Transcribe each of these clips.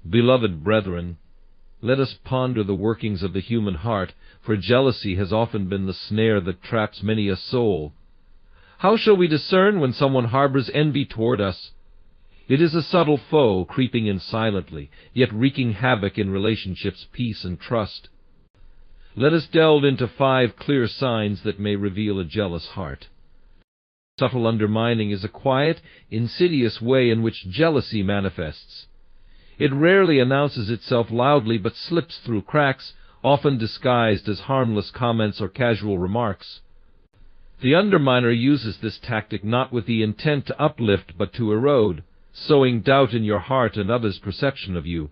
Beloved brethren, let us ponder the workings of the human heart, for jealousy has often been the snare that traps many a soul. How shall we discern when someone harbors envy toward us? It is a subtle foe creeping in silently, yet wreaking havoc in relationships, peace, and trust. Let us delve into 5 clear signs that may reveal a jealous heart. Subtle undermining is a quiet, insidious way in which jealousy manifests. It rarely announces itself loudly, but slips through cracks, often disguised as harmless comments or casual remarks. The underminer uses this tactic not with the intent to uplift but to erode, sowing doubt in your heart and others' perception of you.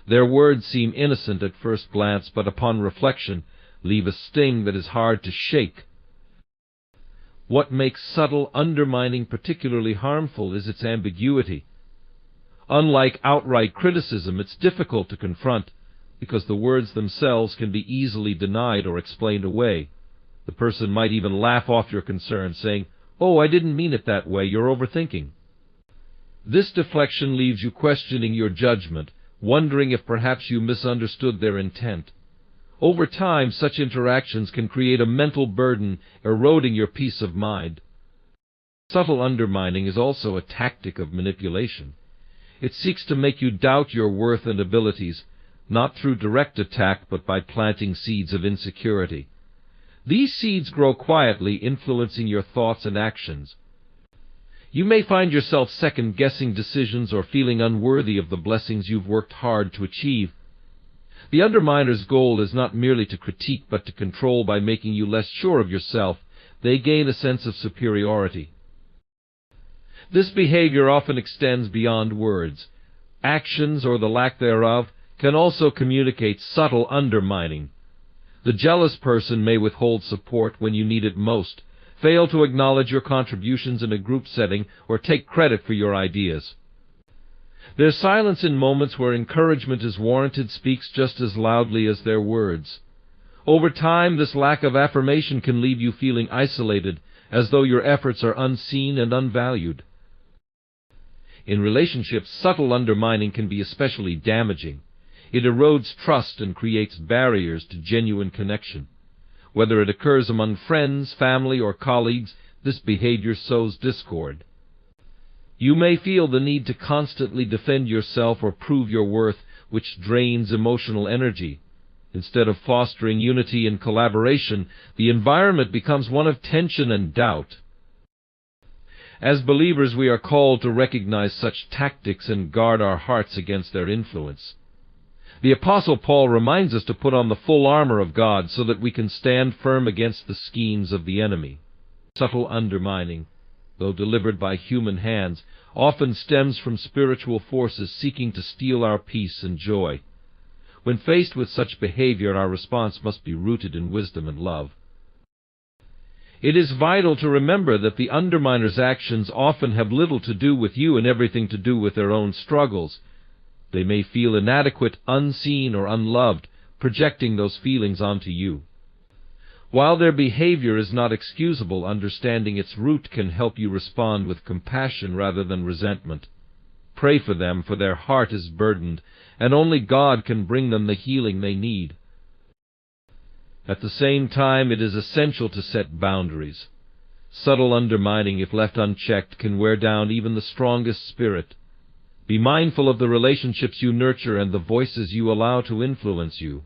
Their words seem innocent at first glance, but upon reflection leave a sting that is hard to shake. What makes subtle undermining particularly harmful is its ambiguity. Unlike outright criticism, it's difficult to confront, because the words themselves can be easily denied or explained away. The person might even laugh off your concern, saying, "Oh, I didn't mean it that way, you're overthinking." This deflection leaves you questioning your judgment, wondering if perhaps you misunderstood their intent. Over time, such interactions can create a mental burden, eroding your peace of mind. Subtle undermining is also a tactic of manipulation. It seeks to make you doubt your worth and abilities, not through direct attack, but by planting seeds of insecurity. These seeds grow quietly, influencing your thoughts and actions. You may find yourself second-guessing decisions or feeling unworthy of the blessings you've worked hard to achieve. The underminer's goal is not merely to critique, but to control. By making you less sure of yourself, they gain a sense of superiority. This behavior often extends beyond words. Actions, or the lack thereof, can also communicate subtle undermining. The jealous person may withhold support when you need it most, fail to acknowledge your contributions in a group setting, or take credit for your ideas. Their silence in moments where encouragement is warranted speaks just as loudly as their words. Over time, this lack of affirmation can leave you feeling isolated, as though your efforts are unseen and unvalued. In relationships, subtle undermining can be especially damaging. It erodes trust and creates barriers to genuine connection. Whether it occurs among friends, family, or colleagues, this behavior sows discord. You may feel the need to constantly defend yourself or prove your worth, which drains emotional energy. Instead of fostering unity and collaboration, the environment becomes one of tension and doubt. As believers, we are called to recognize such tactics and guard our hearts against their influence. The Apostle Paul reminds us to put on the full armor of God so that we can stand firm against the schemes of the enemy. Subtle undermining, though delivered by human hands, often stems from spiritual forces seeking to steal our peace and joy. When faced with such behavior, our response must be rooted in wisdom and love. It is vital to remember that the underminer's actions often have little to do with you and everything to do with their own struggles. They may feel inadequate, unseen, or unloved, projecting those feelings onto you. While their behavior is not excusable, understanding its root can help you respond with compassion rather than resentment. Pray for them, for their heart is burdened, and only God can bring them the healing they need. At the same time, it is essential to set boundaries. Subtle undermining, if left unchecked, can wear down even the strongest spirit. Be mindful of the relationships you nurture and the voices you allow to influence you.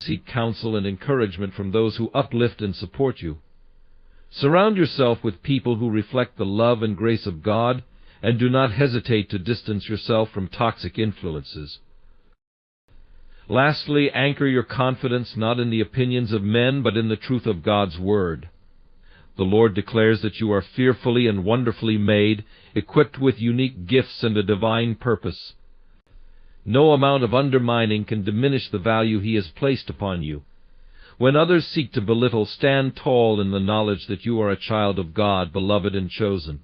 Seek counsel and encouragement from those who uplift and support you. Surround yourself with people who reflect the love and grace of God, and do not hesitate to distance yourself from toxic influences. Lastly, anchor your confidence not in the opinions of men, but in the truth of God's Word. The Lord declares that you are fearfully and wonderfully made, equipped with unique gifts and a divine purpose. No amount of undermining can diminish the value He has placed upon you. When others seek to belittle, stand tall in the knowledge that you are a child of God, beloved and chosen.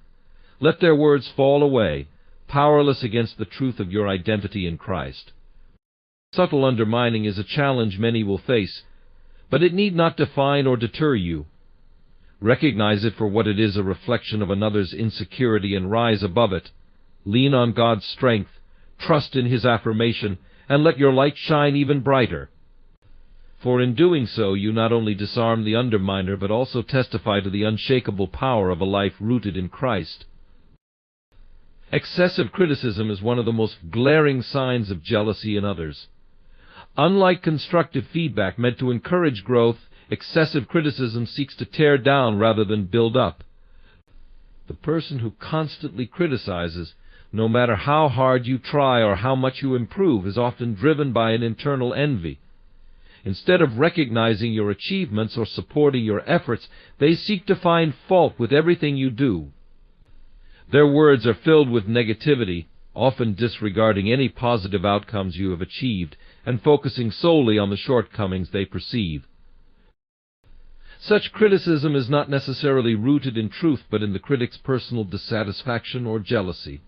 Let their words fall away, powerless against the truth of your identity in Christ. Subtle undermining is a challenge many will face, but it need not define or deter you. Recognize it for what it is, a reflection of another's insecurity, and rise above it. Lean on God's strength, trust in his affirmation, and let your light shine even brighter. For in doing so, you not only disarm the underminer, but also testify to the unshakable power of a life rooted in Christ. Excessive criticism is one of the most glaring signs of jealousy in others. Unlike constructive feedback meant to encourage growth, excessive criticism seeks to tear down rather than build up. The person who constantly criticizes, no matter how hard you try or how much you improve, is often driven by an internal envy. Instead of recognizing your achievements or supporting your efforts, they seek to find fault with everything you do. Their words are filled with negativity, often disregarding any positive outcomes you have achieved and focusing solely on the shortcomings they perceive. Such criticism is not necessarily rooted in truth, but in the critic's personal dissatisfaction or jealousy.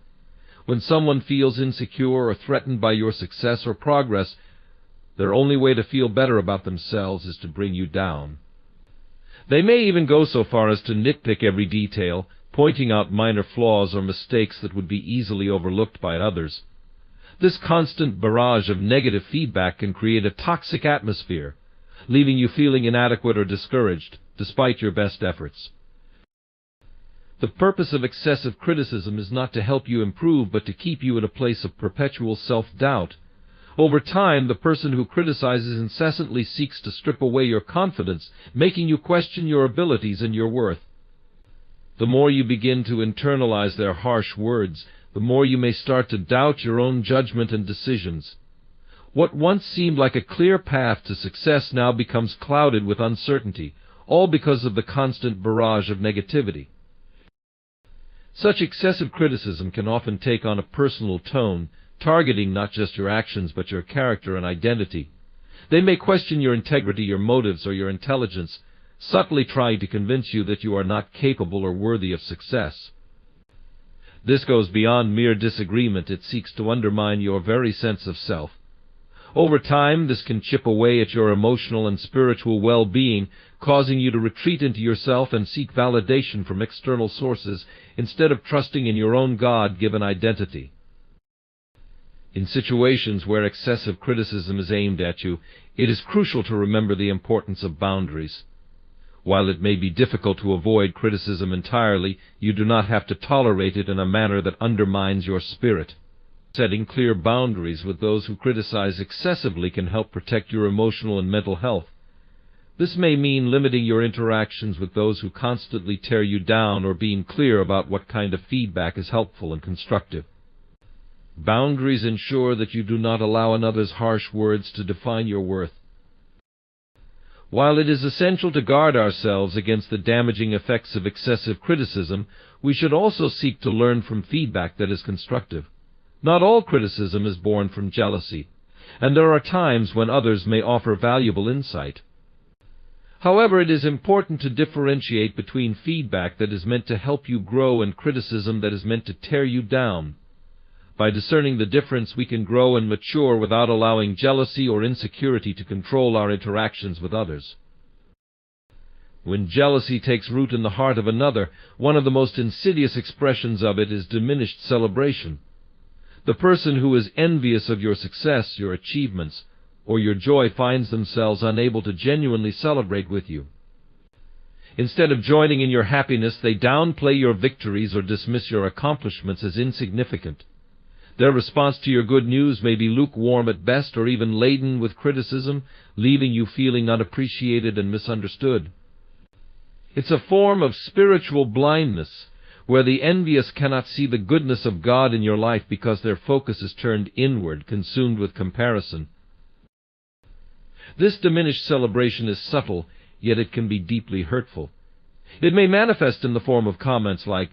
When someone feels insecure or threatened by your success or progress, their only way to feel better about themselves is to bring you down. They may even go so far as to nitpick every detail, pointing out minor flaws or mistakes that would be easily overlooked by others. This constant barrage of negative feedback can create a toxic atmosphere, leaving you feeling inadequate or discouraged, despite your best efforts. The purpose of excessive criticism is not to help you improve, but to keep you in a place of perpetual self-doubt. Over time, the person who criticizes incessantly seeks to strip away your confidence, making you question your abilities and your worth. The more you begin to internalize their harsh words, the more you may start to doubt your own judgment and decisions. What once seemed like a clear path to success now becomes clouded with uncertainty, all because of the constant barrage of negativity. Such excessive criticism can often take on a personal tone, targeting not just your actions but your character and identity. They may question your integrity, your motives, or your intelligence, subtly trying to convince you that you are not capable or worthy of success. This goes beyond mere disagreement. It seeks to undermine your very sense of self. Over time, this can chip away at your emotional and spiritual well-being, causing you to retreat into yourself and seek validation from external sources instead of trusting in your own God-given identity. In situations where excessive criticism is aimed at you, it is crucial to remember the importance of boundaries. While it may be difficult to avoid criticism entirely, you do not have to tolerate it in a manner that undermines your spirit. Setting clear boundaries with those who criticize excessively can help protect your emotional and mental health. This may mean limiting your interactions with those who constantly tear you down, or being clear about what kind of feedback is helpful and constructive. Boundaries ensure that you do not allow another's harsh words to define your worth. While it is essential to guard ourselves against the damaging effects of excessive criticism, we should also seek to learn from feedback that is constructive. Not all criticism is born from jealousy, and there are times when others may offer valuable insight. However, it is important to differentiate between feedback that is meant to help you grow and criticism that is meant to tear you down. By discerning the difference, we can grow and mature without allowing jealousy or insecurity to control our interactions with others. When jealousy takes root in the heart of another, one of the most insidious expressions of it is diminished celebration. The person who is envious of your success, your achievements, or your joy finds themselves unable to genuinely celebrate with you. Instead of joining in your happiness, they downplay your victories or dismiss your accomplishments as insignificant. Their response to your good news may be lukewarm at best, or even laden with criticism, leaving you feeling unappreciated and misunderstood. It's a form of spiritual blindness, where the envious cannot see the goodness of God in your life because their focus is turned inward, consumed with comparison. This diminished celebration is subtle, yet it can be deeply hurtful. It may manifest in the form of comments like,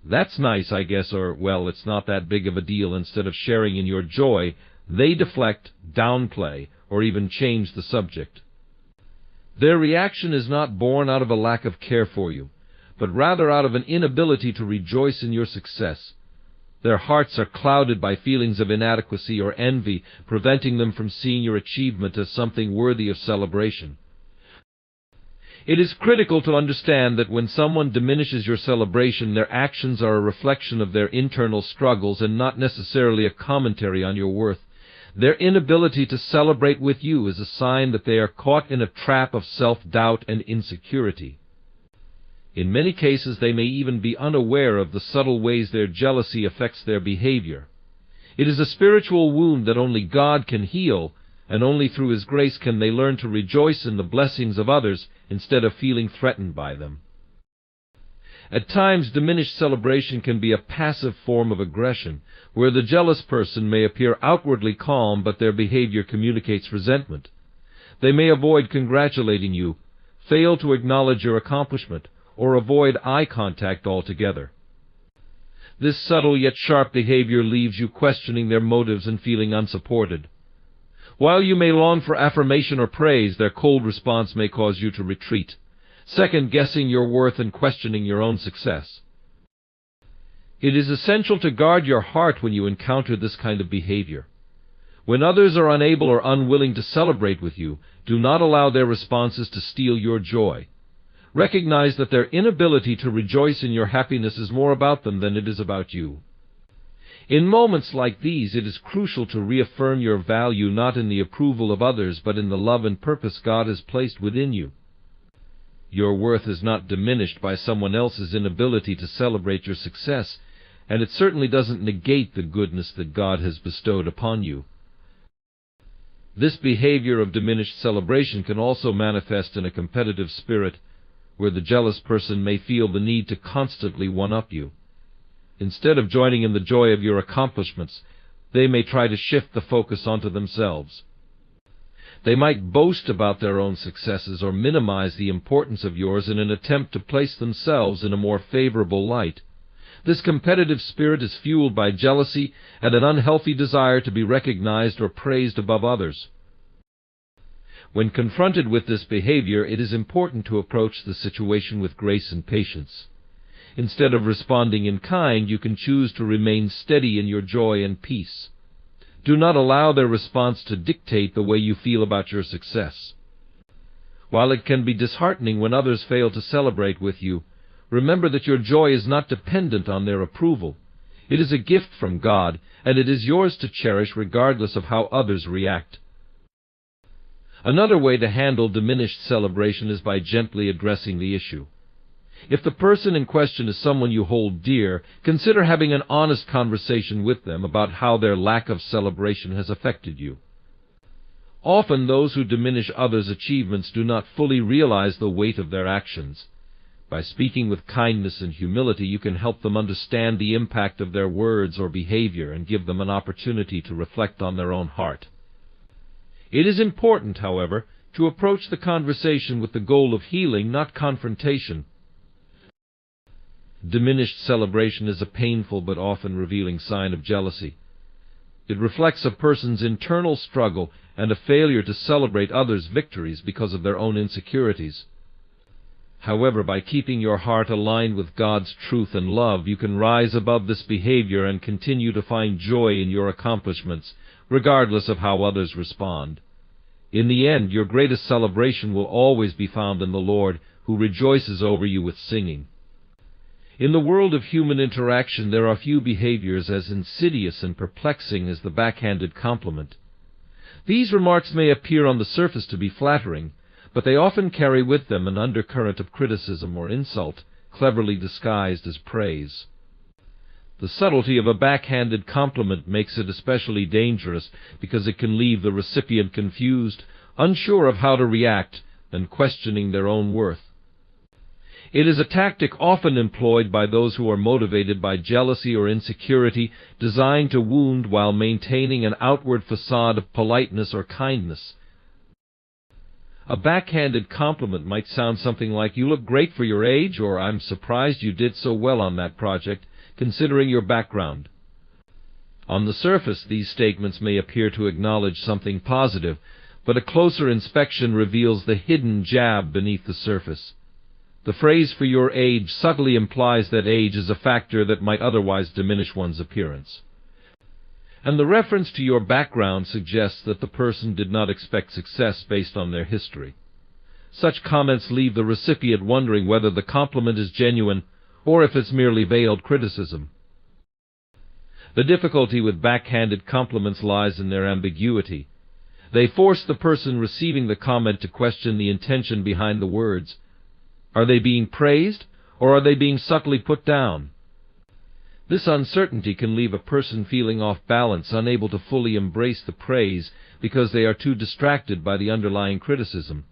"That's nice, I guess," or, "Well, it's not that big of a deal." Instead of sharing in your joy, they deflect, downplay, or even change the subject. Their reaction is not born out of a lack of care for you, but rather out of an inability to rejoice in your success. Their hearts are clouded by feelings of inadequacy or envy, preventing them from seeing your achievement as something worthy of celebration. It is critical to understand that when someone diminishes your celebration, their actions are a reflection of their internal struggles and not necessarily a commentary on your worth. Their inability to celebrate with you is a sign that they are caught in a trap of self-doubt and insecurity. In many cases, they may even be unaware of the subtle ways their jealousy affects their behavior. It is a spiritual wound that only God can heal, and only through His grace can they learn to rejoice in the blessings of others instead of feeling threatened by them. At times, diminished celebration can be a passive form of aggression, where the jealous person may appear outwardly calm, but their behavior communicates resentment. They may avoid congratulating you, fail to acknowledge your accomplishment, or avoid eye contact altogether. This subtle yet sharp behavior leaves you questioning their motives and feeling unsupported. While you may long for affirmation or praise, their cold response may cause you to retreat, second-guessing your worth and questioning your own success. It is essential to guard your heart when you encounter this kind of behavior. When others are unable or unwilling to celebrate with you, do not allow their responses to steal your joy. Recognize that their inability to rejoice in your happiness is more about them than it is about you. In moments like these, it is crucial to reaffirm your value not in the approval of others, but in the love and purpose God has placed within you. Your worth is not diminished by someone else's inability to celebrate your success, and it certainly doesn't negate the goodness that God has bestowed upon you. This behavior of diminished celebration can also manifest in a competitive spirit, where the jealous person may feel the need to constantly one-up you. Instead of joining in the joy of your accomplishments, they may try to shift the focus onto themselves. They might boast about their own successes or minimize the importance of yours in an attempt to place themselves in a more favorable light. This competitive spirit is fueled by jealousy and an unhealthy desire to be recognized or praised above others. When confronted with this behavior, it is important to approach the situation with grace and patience. Instead of responding in kind, you can choose to remain steady in your joy and peace. Do not allow their response to dictate the way you feel about your success. While it can be disheartening when others fail to celebrate with you, remember that your joy is not dependent on their approval. It is a gift from God, and it is yours to cherish regardless of how others react. Another way to handle diminished celebration is by gently addressing the issue. If the person in question is someone you hold dear, consider having an honest conversation with them about how their lack of celebration has affected you. Often those who diminish others' achievements do not fully realize the weight of their actions. By speaking with kindness and humility, you can help them understand the impact of their words or behavior and give them an opportunity to reflect on their own heart. It is important, however, to approach the conversation with the goal of healing, not confrontation. Diminished celebration is a painful but often revealing sign of jealousy. It reflects a person's internal struggle and a failure to celebrate others' victories because of their own insecurities. However, by keeping your heart aligned with God's truth and love, you can rise above this behavior and continue to find joy in your accomplishments, regardless of how others respond. In the end, your greatest celebration will always be found in the Lord, who rejoices over you with singing. In the world of human interaction, there are few behaviors as insidious and perplexing as the backhanded compliment. These remarks may appear on the surface to be flattering, but they often carry with them an undercurrent of criticism or insult, cleverly disguised as praise. The subtlety of a backhanded compliment makes it especially dangerous because it can leave the recipient confused, unsure of how to react, and questioning their own worth. It is a tactic often employed by those who are motivated by jealousy or insecurity, designed to wound while maintaining an outward facade of politeness or kindness. A backhanded compliment might sound something like, "You look great for your age," or "I'm surprised you did so well on that project, considering your background." On the surface, these statements may appear to acknowledge something positive, but a closer inspection reveals the hidden jab beneath the surface. The phrase "for your age" subtly implies that age is a factor that might otherwise diminish one's appearance. And the reference to your background suggests that the person did not expect success based on their history. such comments leave the recipient wondering whether the compliment is genuine or if it's merely veiled criticism. The difficulty with backhanded compliments lies in their ambiguity. They force the person receiving the comment to question the intention behind the words. Are they being praised, or are they being subtly put down? This uncertainty can leave a person feeling off balance, unable to fully embrace the praise because they are too distracted by the underlying criticism.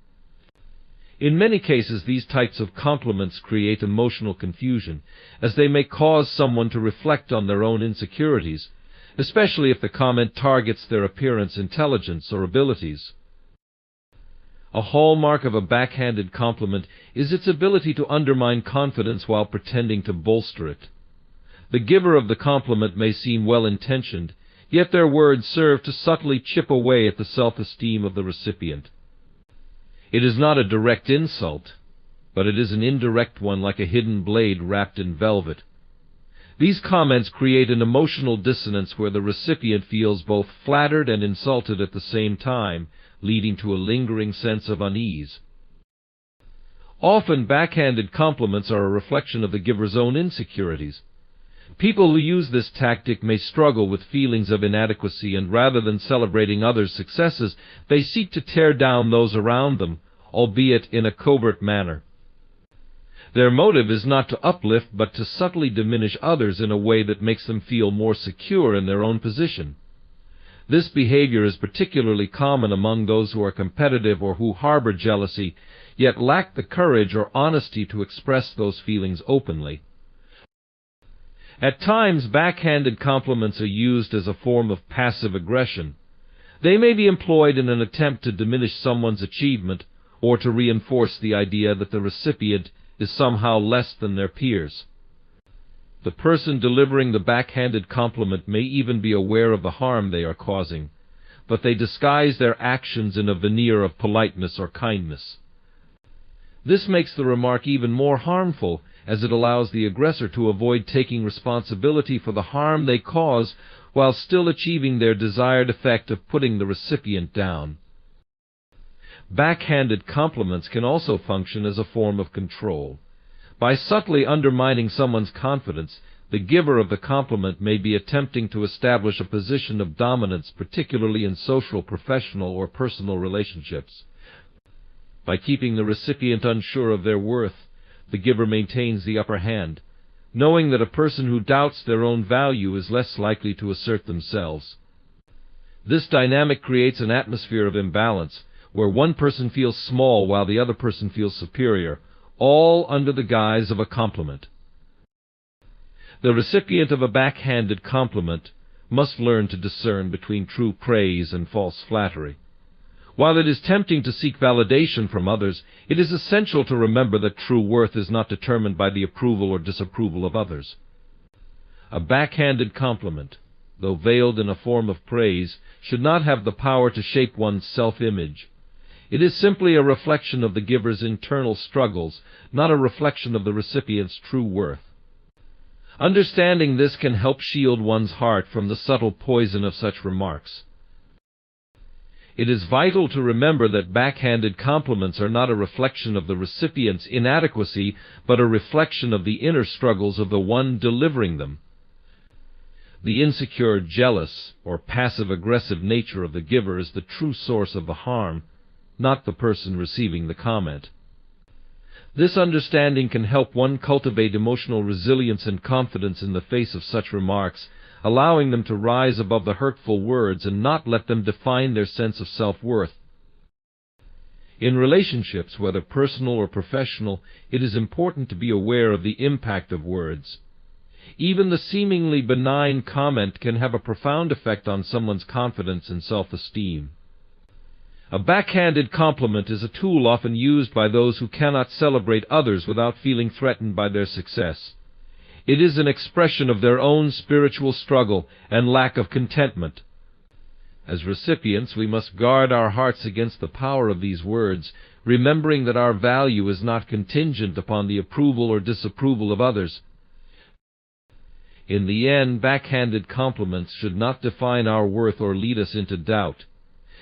In many cases, these types of compliments create emotional confusion, as they may cause someone to reflect on their own insecurities, especially if the comment targets their appearance, intelligence, or abilities. A hallmark of a backhanded compliment is its ability to undermine confidence while pretending to bolster it. The giver of the compliment may seem well-intentioned, yet their words serve to subtly chip away at the self-esteem of the recipient. It is not a direct insult, but it is an indirect one, like a hidden blade wrapped in velvet. These comments create an emotional dissonance where the recipient feels both flattered and insulted at the same time, leading to a lingering sense of unease. Often, backhanded compliments are a reflection of the giver's own insecurities. People who use this tactic may struggle with feelings of inadequacy, and rather than celebrating others' successes, they seek to tear down those around them, albeit in a covert manner. Their motive is not to uplift, but to subtly diminish others in a way that makes them feel more secure in their own position. This behavior is particularly common among those who are competitive or who harbor jealousy, yet lack the courage or honesty to express those feelings openly. At times, backhanded compliments are used as a form of passive aggression. They may be employed in an attempt to diminish someone's achievement or to reinforce the idea that the recipient is somehow less than their peers. The person delivering the backhanded compliment may even be aware of the harm they are causing, but they disguise their actions in a veneer of politeness or kindness. This makes the remark even more harmful, as it allows the aggressor to avoid taking responsibility for the harm they cause while still achieving their desired effect of putting the recipient down. Backhanded compliments can also function as a form of control. By subtly undermining someone's confidence, the giver of the compliment may be attempting to establish a position of dominance, particularly in social, professional, or personal relationships. By keeping the recipient unsure of their worth, the giver maintains the upper hand, knowing that a person who doubts their own value is less likely to assert themselves. This dynamic creates an atmosphere of imbalance, where one person feels small while the other person feels superior, all under the guise of a compliment. The recipient of a backhanded compliment must learn to discern between true praise and false flattery. While it is tempting to seek validation from others, it is essential to remember that true worth is not determined by the approval or disapproval of others. A backhanded compliment, though veiled in a form of praise, should not have the power to shape one's self-image. It is simply a reflection of the giver's internal struggles, not a reflection of the recipient's true worth. Understanding this can help shield one's heart from the subtle poison of such remarks. It is vital to remember that backhanded compliments are not a reflection of the recipient's inadequacy, but a reflection of the inner struggles of the one delivering them. The insecure, jealous, or passive-aggressive nature of the giver is the true source of the harm, not the person receiving the comment. This understanding can help one cultivate emotional resilience and confidence in the face of such remarks, allowing them to rise above the hurtful words and not let them define their sense of self-worth. In relationships, whether personal or professional, it is important to be aware of the impact of words. Even the seemingly benign comment can have a profound effect on someone's confidence and self-esteem. A backhanded compliment is a tool often used by those who cannot celebrate others without feeling threatened by their success. It is an expression of their own spiritual struggle and lack of contentment. As recipients, we must guard our hearts against the power of these words, remembering that our value is not contingent upon the approval or disapproval of others. In the end, backhanded compliments should not define our worth or lead us into doubt.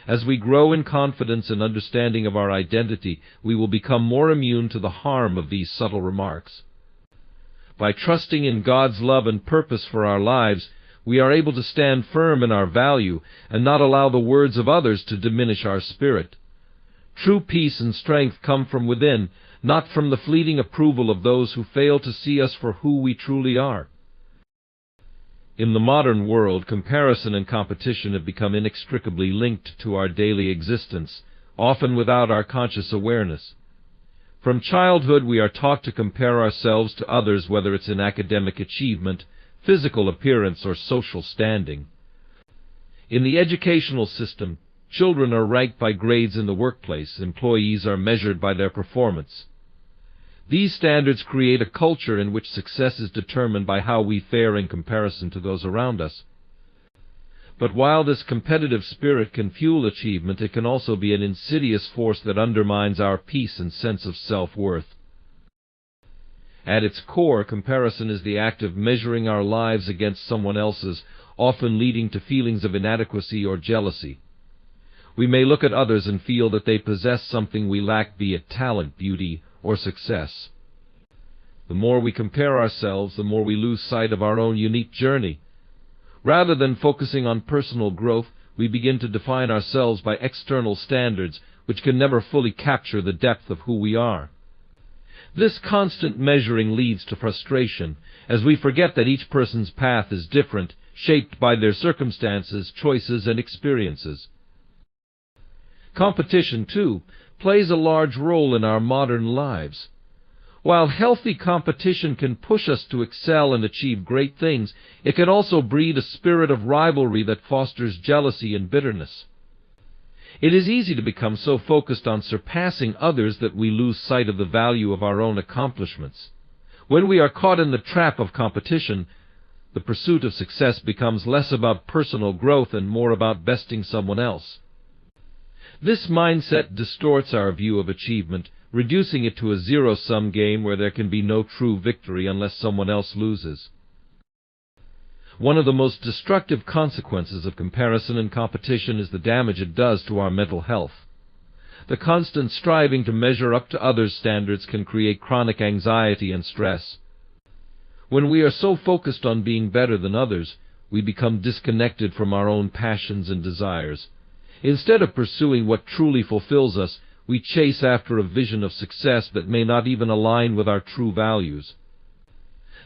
As we grow in confidence and understanding of our identity, we will become more immune to the harm of these subtle remarks. By trusting in God's love and purpose for our lives, we are able to stand firm in our value and not allow the words of others to diminish our spirit. True peace and strength come from within, not from the fleeting approval of those who fail to see us for who we truly are. In the modern world, comparison and competition have become inextricably linked to our daily existence, often without our conscious awareness. From childhood, we are taught to compare ourselves to others, whether it's in academic achievement, physical appearance, or social standing. In the educational system, children are ranked by grades in the workplace. Employees are measured by their performance. These standards create a culture in which success is determined by how we fare in comparison to those around us. But while this competitive spirit can fuel achievement, it can also be an insidious force that undermines our peace and sense of self-worth. At its core, comparison is the act of measuring our lives against someone else's, often leading to feelings of inadequacy or jealousy. We may look at others and feel that they possess something we lack, be it talent, beauty, or success. The more we compare ourselves, the more we lose sight of our own unique journey. Rather than focusing on personal growth, we begin to define ourselves by external standards which can never fully capture the depth of who we are. This constant measuring leads to frustration, as we forget that each person's path is different, shaped by their circumstances, choices, and experiences. Competition, too, plays a large role in our modern lives. While healthy competition can push us to excel and achieve great things, it can also breed a spirit of rivalry that fosters jealousy and bitterness. It is easy to become so focused on surpassing others that we lose sight of the value of our own accomplishments. When we are caught in the trap of competition, the pursuit of success becomes less about personal growth and more about besting someone else. This mindset distorts our view of achievement, reducing it to a zero-sum game where there can be no true victory unless someone else loses. One of the most destructive consequences of comparison and competition is the damage it does to our mental health. The constant striving to measure up to others' standards can create chronic anxiety and stress. When we are so focused on being better than others, we become disconnected from our own passions and desires. Instead of pursuing what truly fulfills us, we chase after a vision of success that may not even align with our true values.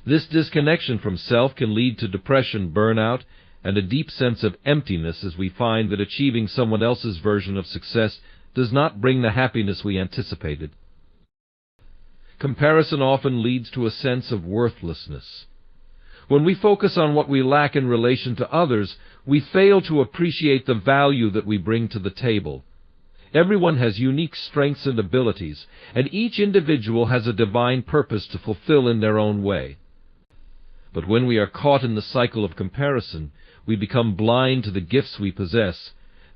This disconnection from self can lead to depression, burnout, and a deep sense of emptiness as we find that achieving someone else's version of success does not bring the happiness we anticipated. Comparison often leads to a sense of worthlessness. When we focus on what we lack in relation to others, we fail to appreciate the value that we bring to the table. Everyone has unique strengths and abilities, and each individual has a divine purpose to fulfill in their own way. But when we are caught in the cycle of comparison, we become blind to the gifts we possess,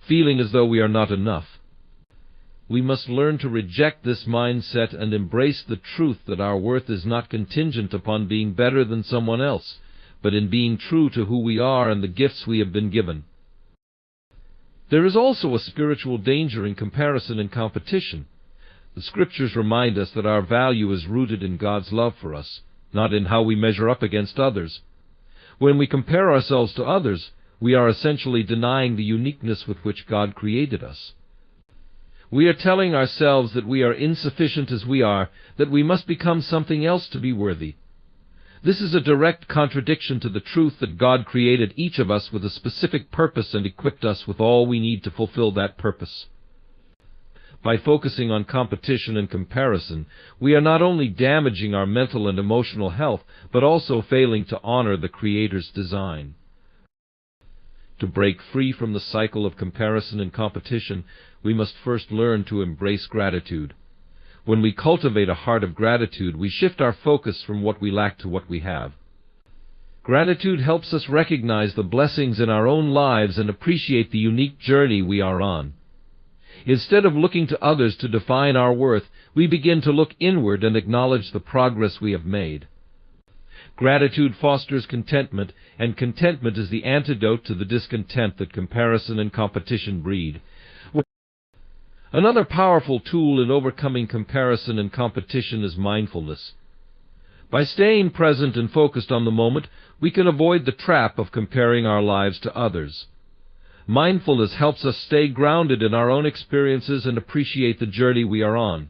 feeling as though we are not enough. We must learn to reject this mindset and embrace the truth that our worth is not contingent upon being better than someone else, but in being true to who we are and the gifts we have been given. There is also a spiritual danger in comparison and competition. The Scriptures remind us that our value is rooted in God's love for us, not in how we measure up against others. When we compare ourselves to others, we are essentially denying the uniqueness with which God created us. We are telling ourselves that we are insufficient as we are, that we must become something else to be worthy. This is a direct contradiction to the truth that God created each of us with a specific purpose and equipped us with all we need to fulfill that purpose. By focusing on competition and comparison, we are not only damaging our mental and emotional health, but also failing to honor the Creator's design. To break free from the cycle of comparison and competition, we must first learn to embrace gratitude. When we cultivate a heart of gratitude, we shift our focus from what we lack to what we have. Gratitude helps us recognize the blessings in our own lives and appreciate the unique journey we are on. Instead of looking to others to define our worth, we begin to look inward and acknowledge the progress we have made. Gratitude fosters contentment, and contentment is the antidote to the discontent that comparison and competition breed. Another powerful tool in overcoming comparison and competition is mindfulness. By staying present and focused on the moment, we can avoid the trap of comparing our lives to others. Mindfulness helps us stay grounded in our own experiences and appreciate the journey we are on.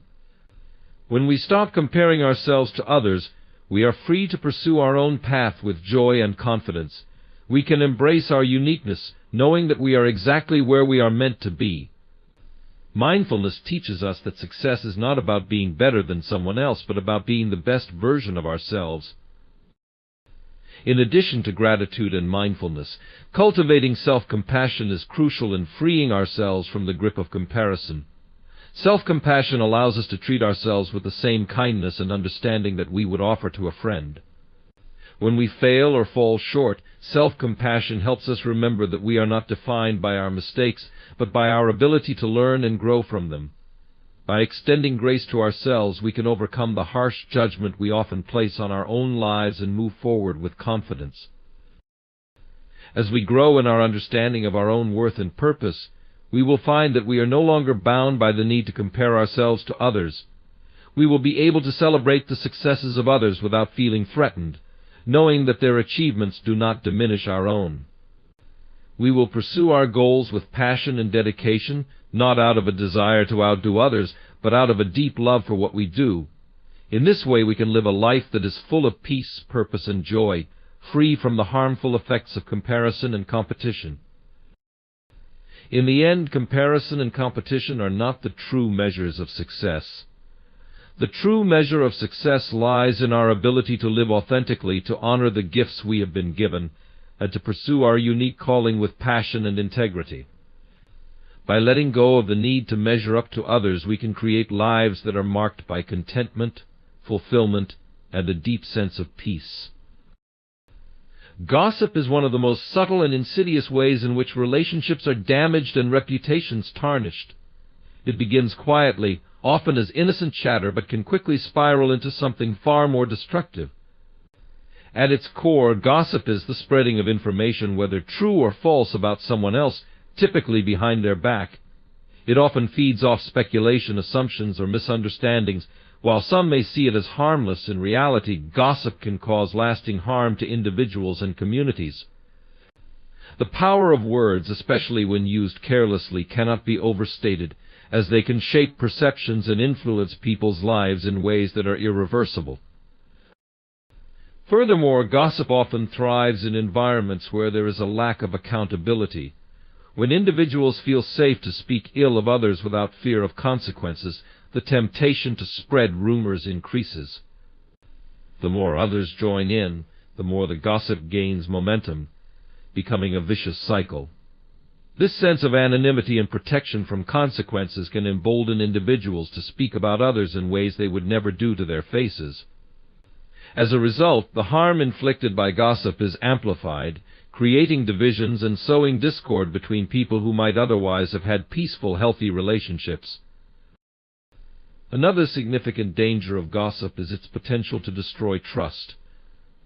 When we stop comparing ourselves to others, we are free to pursue our own path with joy and confidence. We can embrace our uniqueness, knowing that we are exactly where we are meant to be. Mindfulness teaches us that success is not about being better than someone else, but about being the best version of ourselves. In addition to gratitude and mindfulness, cultivating self-compassion is crucial in freeing ourselves from the grip of comparison. Self-compassion allows us to treat ourselves with the same kindness and understanding that we would offer to a friend. When we fail or fall short, self-compassion helps us remember that we are not defined by our mistakes, but by our ability to learn and grow from them. By extending grace to ourselves, we can overcome the harsh judgment we often place on our own lives and move forward with confidence. As we grow in our understanding of our own worth and purpose, we will find that we are no longer bound by the need to compare ourselves to others. We will be able to celebrate the successes of others without feeling threatened, knowing that their achievements do not diminish our own. We will pursue our goals with passion and dedication, not out of a desire to outdo others, but out of a deep love for what we do. In this way we can live a life that is full of peace, purpose, and joy, free from the harmful effects of comparison and competition. In the end, comparison and competition are not the true measures of success. The true measure of success lies in our ability to live authentically, to honor the gifts we have been given, and to pursue our unique calling with passion and integrity. By letting go of the need to measure up to others, we can create lives that are marked by contentment, fulfillment, and a deep sense of peace. Gossip is one of the most subtle and insidious ways in which relationships are damaged and reputations tarnished. It begins quietly, often as innocent chatter, but can quickly spiral into something far more destructive. At its core, gossip is the spreading of information, whether true or false, about someone else, typically behind their back. It often feeds off speculation, assumptions, or misunderstandings. While some may see it as harmless, in reality, gossip can cause lasting harm to individuals and communities. The power of words, especially when used carelessly, cannot be overstated, as they can shape perceptions and influence people's lives in ways that are irreversible. Furthermore, gossip often thrives in environments where there is a lack of accountability. When individuals feel safe to speak ill of others without fear of consequences, the temptation to spread rumors increases. The more others join in, the more the gossip gains momentum, becoming a vicious cycle. This sense of anonymity and protection from consequences can embolden individuals to speak about others in ways they would never do to their faces. As a result, the harm inflicted by gossip is amplified, creating divisions and sowing discord between people who might otherwise have had peaceful, healthy relationships. Another significant danger of gossip is its potential to destroy trust.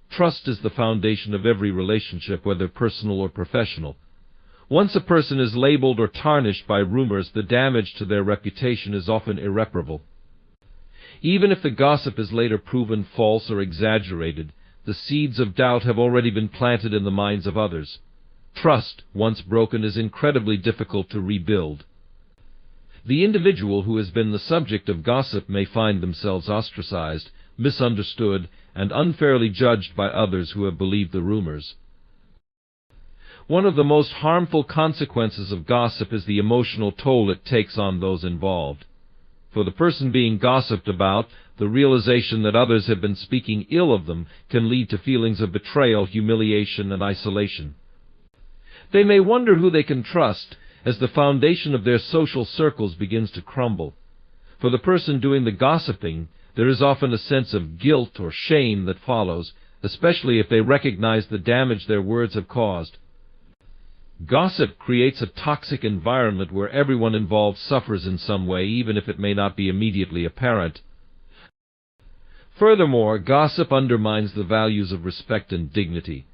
Trust is the foundation of every relationship, whether personal or professional. Once a person is labeled or tarnished by rumors, the damage to their reputation is often irreparable. Even if the gossip is later proven false or exaggerated, the seeds of doubt have already been planted in the minds of others. Trust, once broken, is incredibly difficult to rebuild. The individual who has been the subject of gossip may find themselves ostracized, misunderstood, and unfairly judged by others who have believed the rumors. One of the most harmful consequences of gossip is the emotional toll it takes on those involved. For the person being gossiped about, the realization that others have been speaking ill of them can lead to feelings of betrayal, humiliation, and isolation. They may wonder who they can trust, as the foundation of their social circles begins to crumble. For the person doing the gossiping, there is often a sense of guilt or shame that follows, especially if they recognize the damage their words have caused. Gossip creates a toxic environment where everyone involved suffers in some way, even if it may not be immediately apparent. Furthermore, gossip undermines the values of respect and dignity.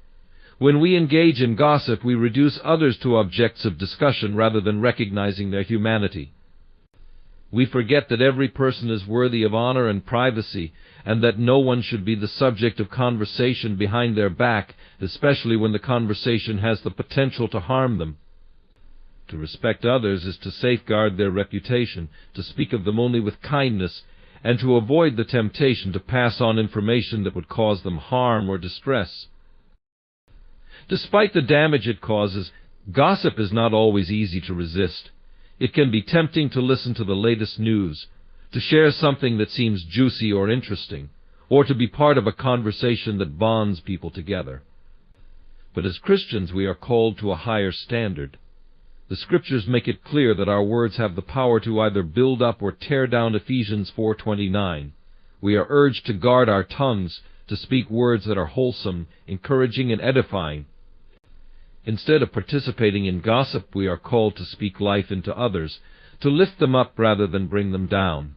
When we engage in gossip, we reduce others to objects of discussion rather than recognizing their humanity. We forget that every person is worthy of honor and privacy, and that no one should be the subject of conversation behind their back, especially when the conversation has the potential to harm them. To respect others is to safeguard their reputation, to speak of them only with kindness, and to avoid the temptation to pass on information that would cause them harm or distress. Despite the damage it causes, gossip is not always easy to resist. It can be tempting to listen to the latest news, to share something that seems juicy or interesting, or to be part of a conversation that bonds people together. But as Christians, we are called to a higher standard. The Scriptures make it clear that our words have the power to either build up or tear down. Ephesians 4:29. We are urged to guard our tongues, to speak words that are wholesome, encouraging, and edifying. Instead of participating in gossip, we are called to speak life into others, to lift them up rather than bring them down.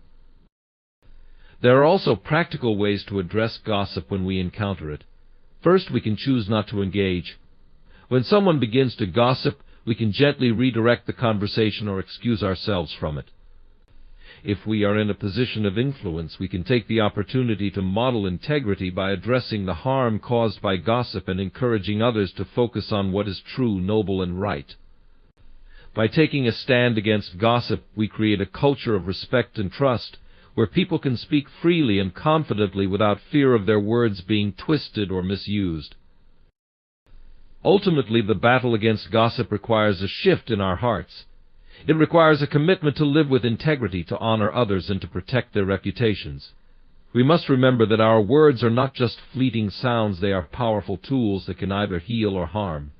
There are also practical ways to address gossip when we encounter it. First, we can choose not to engage. When someone begins to gossip, we can gently redirect the conversation or excuse ourselves from it. If we are in a position of influence, we can take the opportunity to model integrity by addressing the harm caused by gossip and encouraging others to focus on what is true, noble, and right. By taking a stand against gossip, we create a culture of respect and trust, where people can speak freely and confidently without fear of their words being twisted or misused. Ultimately, the battle against gossip requires a shift in our hearts. It requires a commitment to live with integrity, to honor others, and to protect their reputations. We must remember that our words are not just fleeting sounds, they are powerful tools that can either heal or harm.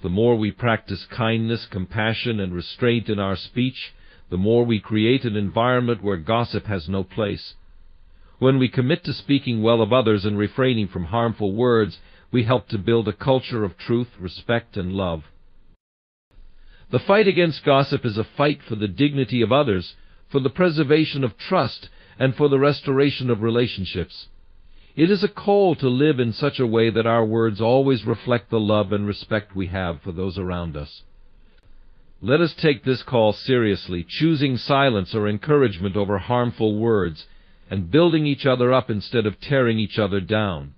The more we practice kindness, compassion, and restraint in our speech, the more we create an environment where gossip has no place. When we commit to speaking well of others and refraining from harmful words, we help to build a culture of truth, respect, and love. The fight against gossip is a fight for the dignity of others, for the preservation of trust, and for the restoration of relationships. It is a call to live in such a way that our words always reflect the love and respect we have for those around us. Let us take this call seriously, choosing silence or encouragement over harmful words, and building each other up instead of tearing each other down.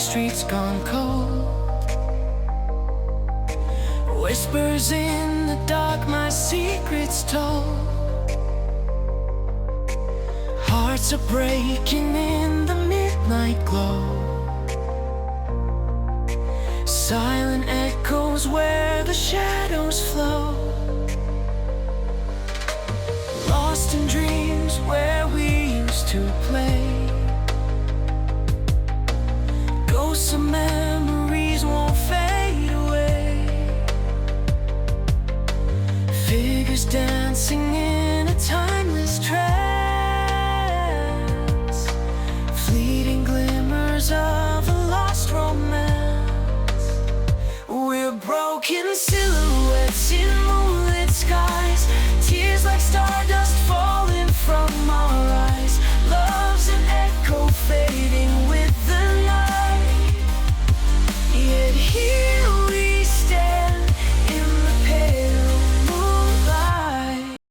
streets gone cold. Whispers in the dark, my secrets told. Hearts are breaking in the midnight glow. Silent echoes where the shadows flow. Lost in dreams where we used to play. Ghosts of memories won't fade away. Figures dancing in a timeless trance. Fleeting glimmers of a lost romance. We're broken cities.